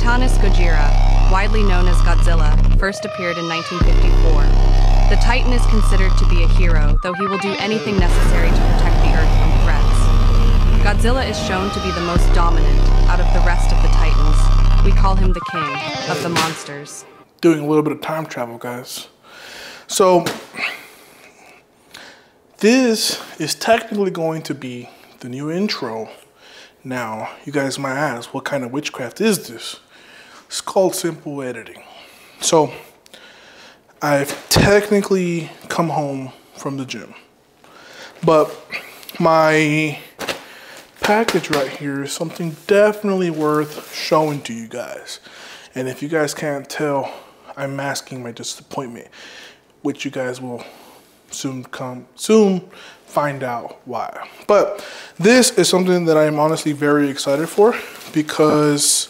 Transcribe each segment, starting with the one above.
Titanis Gojira, widely known as Godzilla, first appeared in 1954. The Titan is considered to be a hero, though he will do anything necessary to protect the Earth from threats. Godzilla is shown to be the most dominant out of the rest of the Titans. We call him the king of the monsters. Doing a little bit of time travel, guys. So, this is technically going to be the new intro. Now, you guys might ask, what kind of witchcraft is this? It's called simple editing. So, I've technically come home from the gym, but my package right here is something definitely worth showing to you guys. And if you guys can't tell, I'm masking my disappointment, which you guys will soon find out why. But this is something that I'm honestly very excited for, because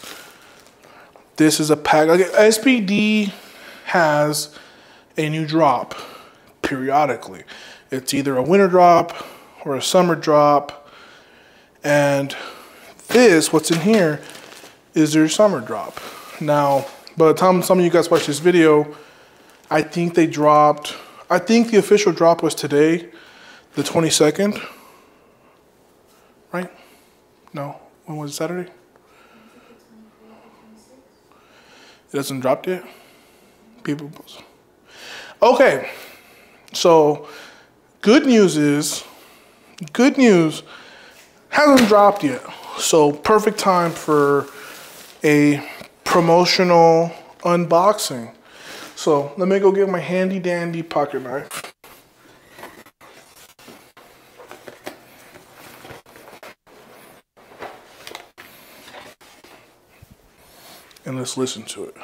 this is a pack. Like, SBD has a new drop periodically. It's either a winter drop or a summer drop, and this, what's in here, is their summer drop. Now, by the time some of you guys watch this video, I think they dropped, I think the official drop was today, the 22nd, right? No, when was it, Saturday? It hasn't dropped yet? People post. Okay, so good news hasn't dropped yet. So perfect time for a promotional unboxing. So let me go get my handy dandy pocket knife. And let's listen to it.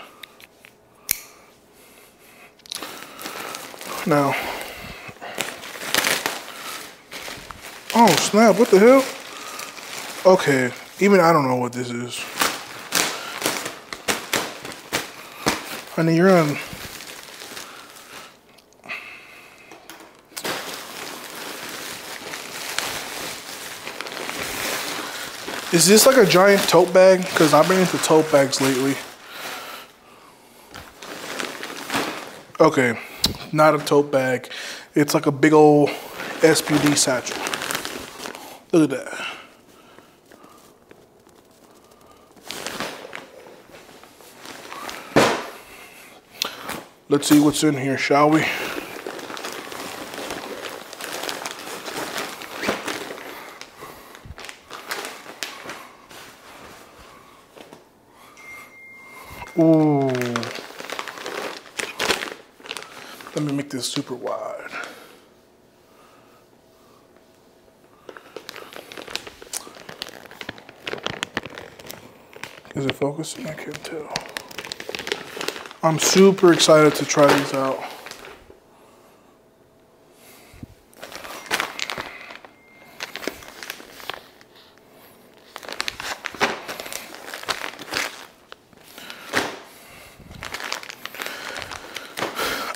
Now, oh snap, what the hell? Okay, even I don't know what this is. Honey, you're on. Is this like a giant tote bag? Because I've been into tote bags lately. Okay, not a tote bag. It's like a big old SBD satchel. Look at that. Let's see what's in here, shall we? Ooh. Let me make this super wide. Is it focusing? I can't tell. I'm super excited to try these out.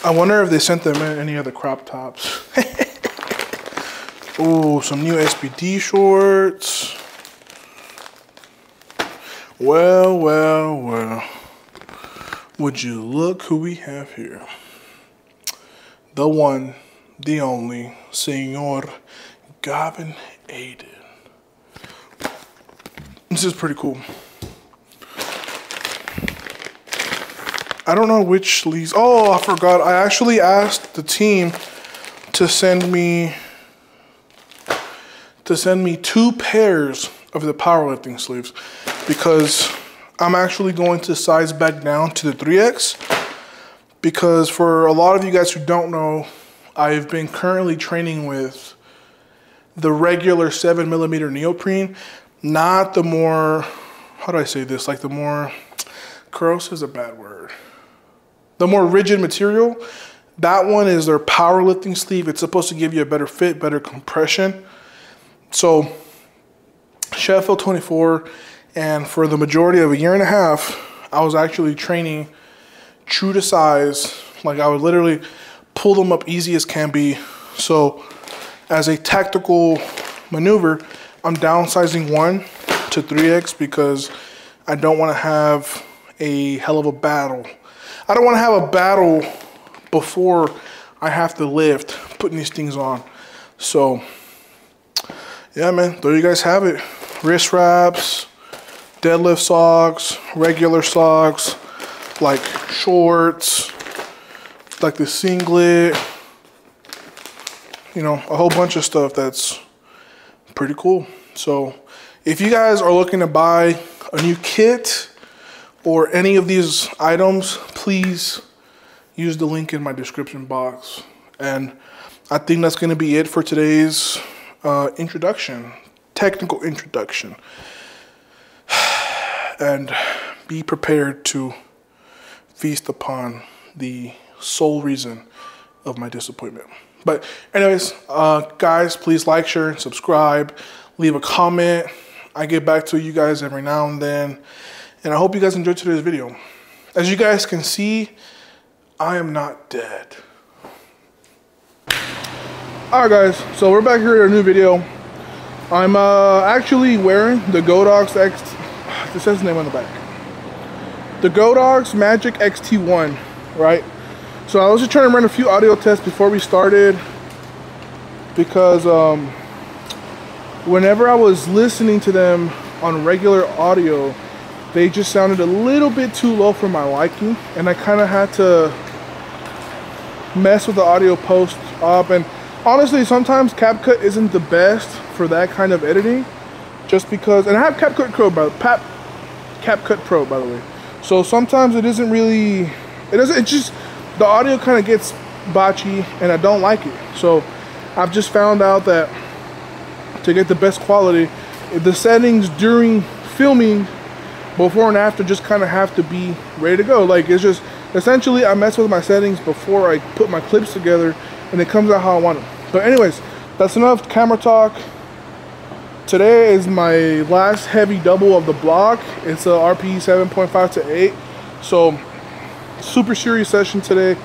I wonder if they sent them in any other crop tops. Ooh, some new SBD shorts. Well, well, well. Would you look who we have here? The one, the only, Senor Gavin Aiden. This is pretty cool. I don't know which sleeves. Oh, I forgot. I actually asked the team to send me 2 pairs of the powerlifting sleeves, because I'm actually going to size back down to the 3X, because for a lot of you guys who don't know, I've been currently training with the regular 7mm neoprene, not the more, how do I say this? Like the more, corrosive is a bad word. The more rigid material. That one is their powerlifting sleeve. It's supposed to give you a better fit, better compression. So, Sheffield 24, and for the majority of a year and a half, I was actually training true to size. Like, I would literally pull them up easy as can be. So, as a tactical maneuver, I'm downsizing 1 to 3X because I don't want to have a hell of a battle. I don't want to have a battle before I have to lift putting these things on. So yeah, man, there you guys have it. Wrist wraps, deadlift socks, regular socks, like shorts, like the singlet, you know, a whole bunch of stuff that's pretty cool. So if you guys are looking to buy a new kit or any of these items, please use the link in my description box. And I think that's going to be it for today's technical introduction. And be prepared to feast upon the sole reason of my disappointment. But anyways, guys, please like, share, and subscribe. Leave a comment. I get back to you guys every now and then. And I hope you guys enjoyed today's video. As you guys can see, I am not dead. Alright guys, so we're back here at a new video. I'm actually wearing the Godox X, this says the name on the back. The Godox Magic XT1, right? So I was just trying to run a few audio tests before we started, because whenever I was listening to them on regular audio, they just sounded a little bit too low for my liking, and I kind of had to mess with the audio post up. And honestly, sometimes CapCut isn't the best for that kind of editing, just because, and I have CapCut Pro by the way. So sometimes it isn't really, it just, the audio kind of gets botchy and I don't like it. So I've just found out that to get the best quality, the settings during filming, before and after, just kind of have to be ready to go. Like, it's just, essentially I mess with my settings before I put my clips together and it comes out how I want it. But anyways, that's enough camera talk. Today is my last heavy double of the block. It's a RPE 7.5 to 8. So super serious session today.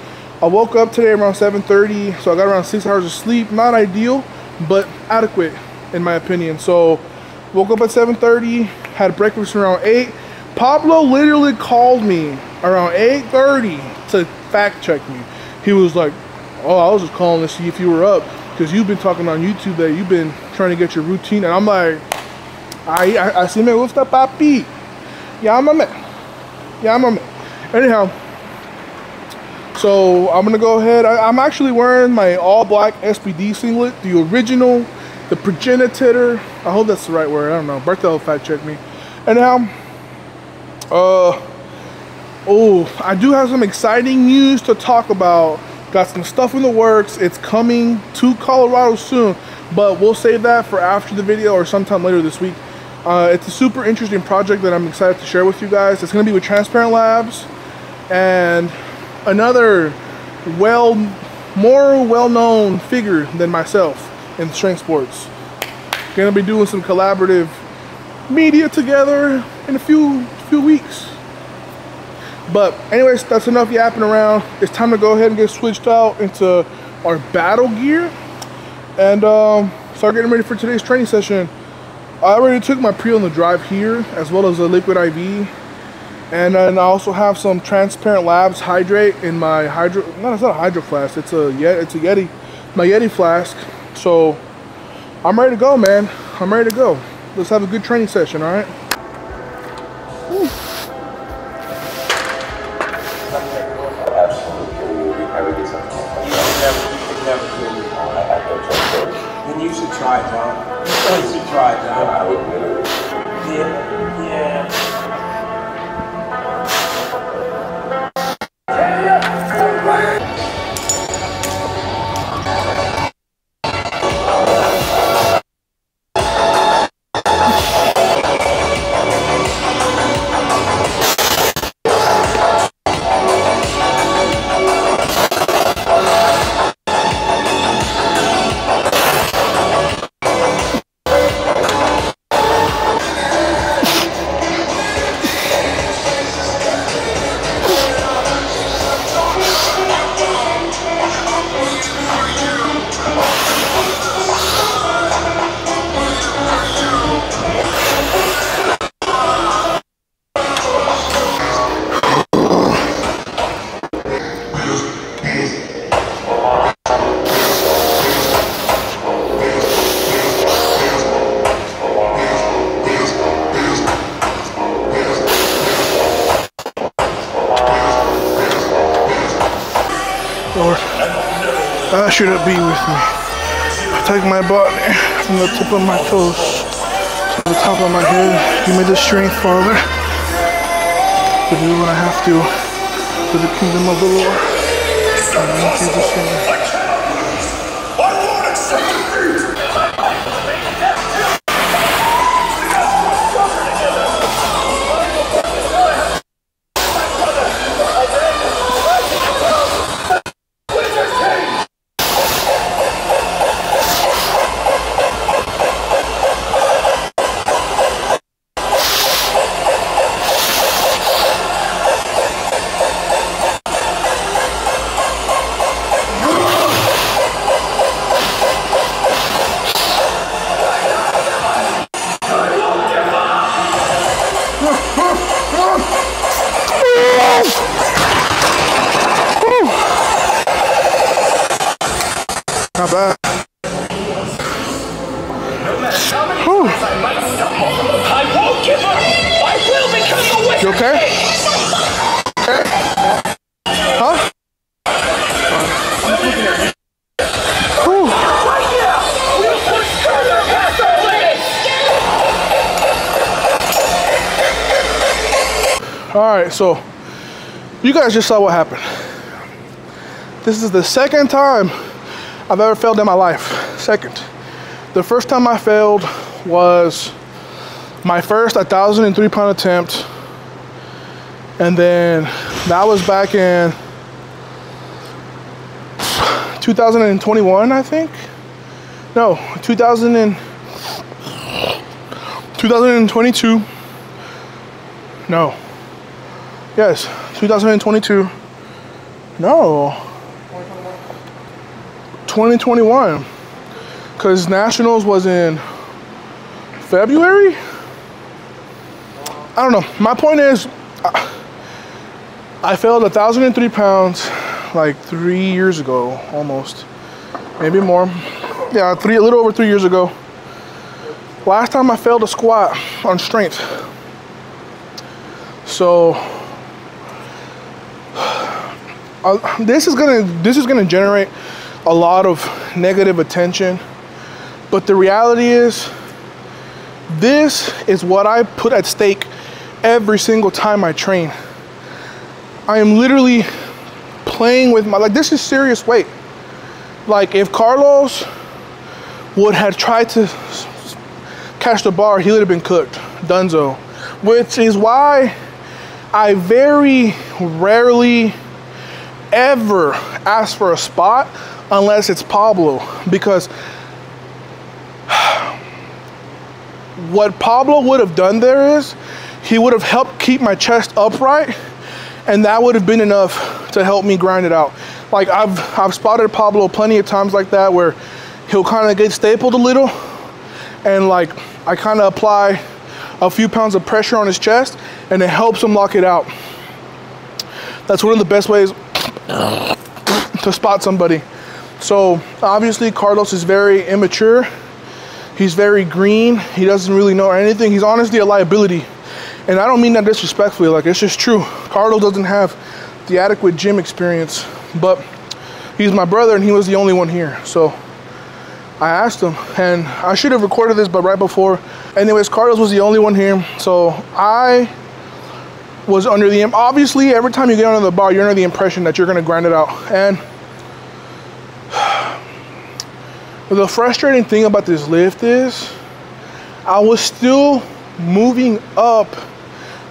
I woke up today around 7:30, so I got around 6 hours of sleep. Not ideal, but adequate in my opinion. So woke up at 7:30, had breakfast around 8. Pablo literally called me around 8:30 to fact check me. He was like, oh, I was just calling to see if you were up, because you've been talking on YouTube that you've been trying to get your routine. And I'm like, I see me with the papi. Yeah, I'm a man. Yeah, I'm a man. Anyhow, so I'm gonna go ahead. I'm actually wearing my all black SBD singlet, the original, the progenitor. I hope that's the right word. I don't know. Bertha will fact check me. Anyhow, I do have some exciting news to talk about. Got some stuff in the works. It's coming to Colorado soon, but we'll save that for after the video or sometime later this week. It's a super interesting project that I'm excited to share with you guys. It's going to be with Transparent Labs and another more well-known figure than myself in strength sports. Going to be doing some collaborative media together in a few weeks. But anyways, that's enough yapping around. It's time to go ahead and get switched out into our battle gear and start getting ready for today's training session. I already took my pre on the drive here, as well as a liquid IV, and then I also have some Transparent Labs hydrate in my hydro. No, it's not a hydro flask. It's a Yeti, my Yeti flask. So I'm ready to go, man. I'm ready to go. Let's have a good training session. All right. Woo. Then you should try it, John. You should try it, John. I would literally. Yeah. Lord, I shouldn't be with me. Protect my body from the tip of my toes to the top of my head. Give me the strength, Father, to do what I have to for the kingdom of the Lord. In Jesus' name. Not bad. Whew. I won't give up. I will become the winner. You okay? Okay. Huh? Whew. Right now, we'll push further past our limits. All right, so you guys just saw what happened. This is the second time I've ever failed in my life. Second. The first time I failed was my first 1,003 pound attempt. And then that was back in 2021, I think. No, 2022. No. Yes, 2022. No. 2021, because Nationals was in February. I don't know. My point is, I failed 1,003 pounds like 3 years ago, almost, maybe more. Yeah, a little over 3 years ago. Last time I failed a squat on strength. So this is gonna generate a lot of negative attention, but the reality is, this is what I put at stake every single time I train. I am literally playing with my, like, this is serious weight. Like, if Carlos would have tried to catch the bar, he would have been cooked, dunzo. Which is why I very rarely ever ask for a spot unless it's Pablo, because what Pablo would have done there is he would have helped keep my chest upright, and that would have been enough to help me grind it out. Like, I've spotted Pablo plenty of times like that, where he'll kind of get stapled a little, and like I kind of apply a few pounds of pressure on his chest, and it helps him lock it out. That's one of the best ways to spot somebody. So obviously Carlos is very immature. He's very green. He doesn't really know anything. He's honestly a liability. And I don't mean that disrespectfully, like, it's just true. Carlos doesn't have the adequate gym experience, but he's my brother and he was the only one here. So I asked him, and I should have recorded this, but right before. Anyways, Carlos was the only one here. So I was under the, obviously every time you get under the bar, you're under the impression that you're gonna grind it out. And the frustrating thing about this lift is I was still moving up,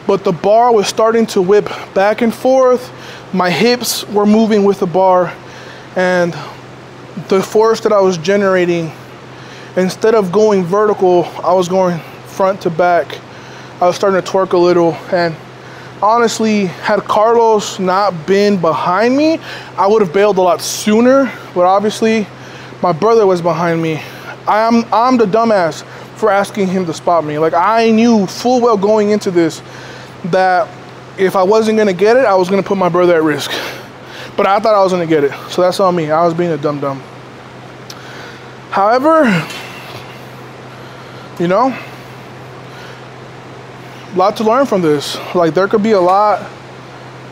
but the bar was starting to whip back and forth. My hips were moving with the bar, and the force that I was generating, instead of going vertical, I was going front to back. I was starting to twerk a little, and honestly, had Carlos not been behind me, I would have bailed a lot sooner, but obviously my brother was behind me. I'm the dumbass for asking him to spot me. Like, I knew full well going into this that if I wasn't gonna get it, I was gonna put my brother at risk. But I thought I was gonna get it, so that's on me. I was being a dum-dum. However, you know, a lot to learn from this. Like, there could be a lot.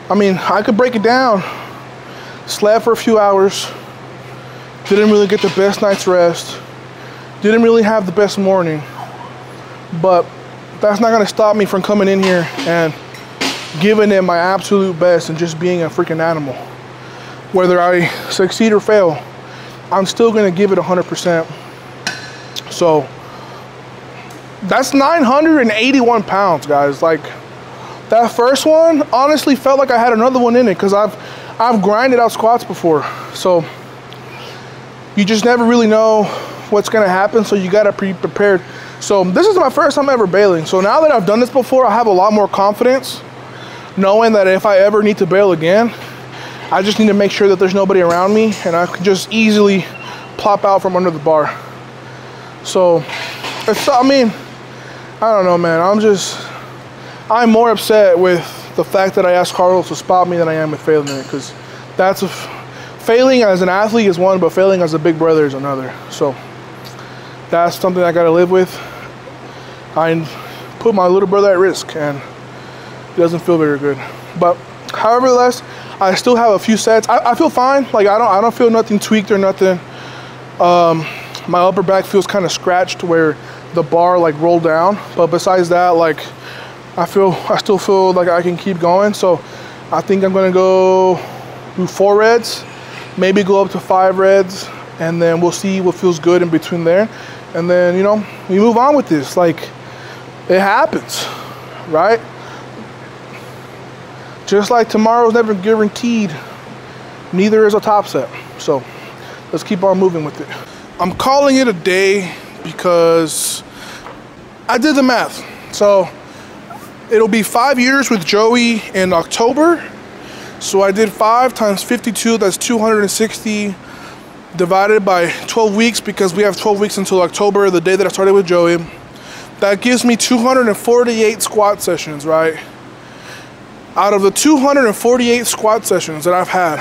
I mean, I could break it down Slept for a few hours. Didn't really get the best night's rest. Didn't really have the best morning. But that's not gonna stop me from coming in here and giving it my absolute best and just being a freaking animal. Whether I succeed or fail, I'm still gonna give it 100%. So that's 981 pounds, guys. Like, that first one honestly felt like I had another one in it, because I've grinded out squats before. So you just never really know what's gonna happen, so you gotta be prepared. So this is my first time ever bailing. So now that I've done this before, I have a lot more confidence, knowing that if I ever need to bail again, I just need to make sure that there's nobody around me and I can just easily plop out from under the bar. So, I mean, I don't know, man. I'm more upset with the fact that I asked Carlos to spot me than I am with failing it, because failing as an athlete is one, but failing as a big brother is another. So that's something I gotta live with. I put my little brother at risk, and it doesn't feel very good. But however, I still have a few sets. I feel fine. Like, I don't feel nothing tweaked or nothing. My upper back feels kind of scratched where the bar like rolled down, but besides that, like, I still feel like I can keep going. So I think I'm gonna go do 4 reds, maybe go up to 5 reds, and then we'll see what feels good in between there. And then, you know, we move on with this. Like, it happens, right? Just like tomorrow's never guaranteed, neither is a top set. So let's keep on moving with it. I'm calling it a day because I did the math. So it'll be 5 years with Joey in October. So I did 5 times 52, that's 260 divided by 12 weeks, because we have 12 weeks until October, the day that I started with Joey. That gives me 248 squat sessions, right? Out of the 248 squat sessions that I've had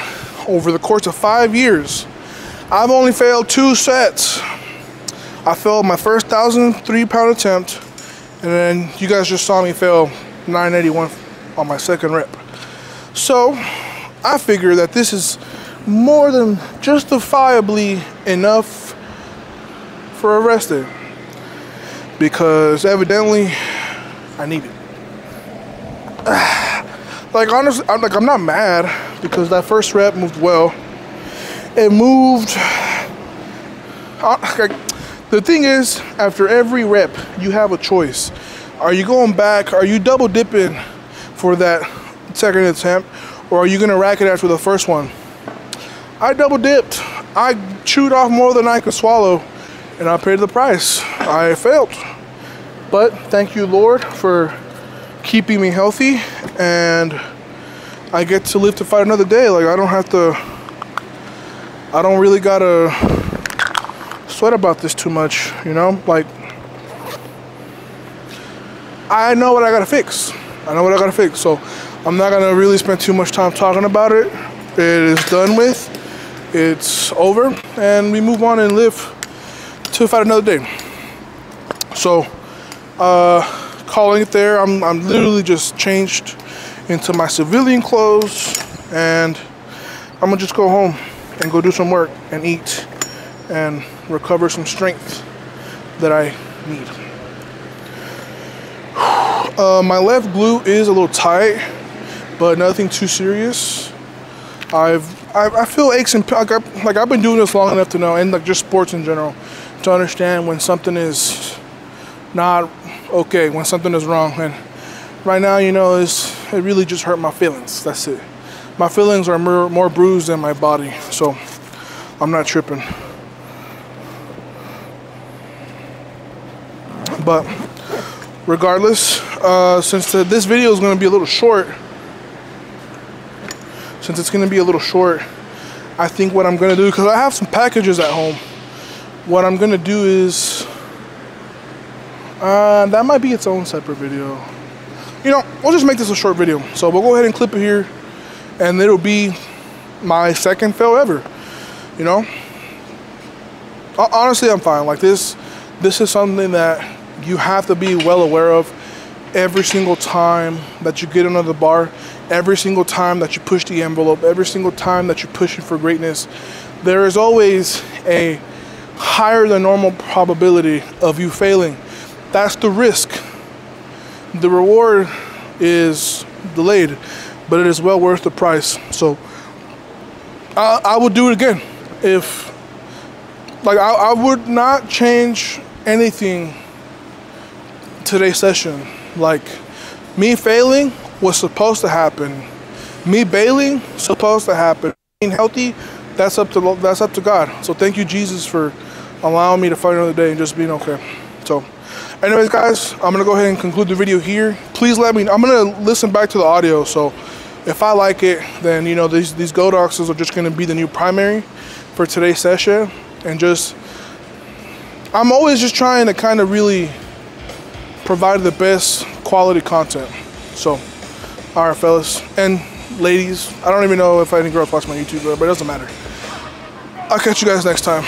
over the course of 5 years, I've only failed 2 sets. I failed my first 1,003-pound attempt, and then you guys just saw me fail 981 on my second rep. So I figure that this is more than justifiably enough for a rest day, because evidently I need it. Like, honestly, I'm not mad, because that first rep moved well. It moved. The thing is, after every rep, you have a choice. Are you going back? Are you double dipping for that second attempt, or are you gonna rack it after the first one? I double dipped. I chewed off more than I could swallow, and I paid the price. I failed. But thank you, Lord, for keeping me healthy, and I get to live to fight another day. Like, I don't really gotta sweat about this too much, you know? Like, I know what I gotta fix. So I'm not gonna really spend too much time talking about it. It is done with. It's over, and we move on and live to fight another day. So, calling it there. I'm literally just changed into my civilian clothes, and I'm gonna just go home and go do some work and eat and recover some strength that I need. My left glute is a little tight, but nothing too serious. I feel aches and like I've been doing this long enough to know, and like just sports in general, to understand when something is not okay, when something is wrong. And right now, you know, it really just hurt my feelings. That's it. My feelings are more bruised than my body, so I'm not tripping. But regardless, since this video is going to be a little short, I think what I'm going to do, because I have some packages at home, what I'm going to do is, that might be its own separate video. You know, we'll just make this a short video. So we'll go ahead and clip it here, and it'll be my second fail ever, you know? Honestly, I'm fine. Like, this is something that you have to be well aware of. every single time that you get another bar, every single time that you push the envelope, every single time that you're pushing for greatness, there is always a higher than normal probability of you failing. That's the risk. The reward is delayed, but it is well worth the price. So I would do it again. If, like, I would not change anything today's session. Like, me failing was supposed to happen. Me bailing, supposed to happen. Being healthy, that's up to God. So thank you, Jesus, for allowing me to fight another day and just being okay. So anyways, guys, I'm gonna go ahead and conclude the video here. Please let me, I'm gonna listen back to the audio, so if I like it, then, you know, these goat oxes are just gonna be the new primary for today's session. And just, I'm always just trying to kind of really provide the best quality content. So, all right, fellas and ladies, I don't even know if any girls watch my YouTube, but it doesn't matter. I'll catch you guys next time.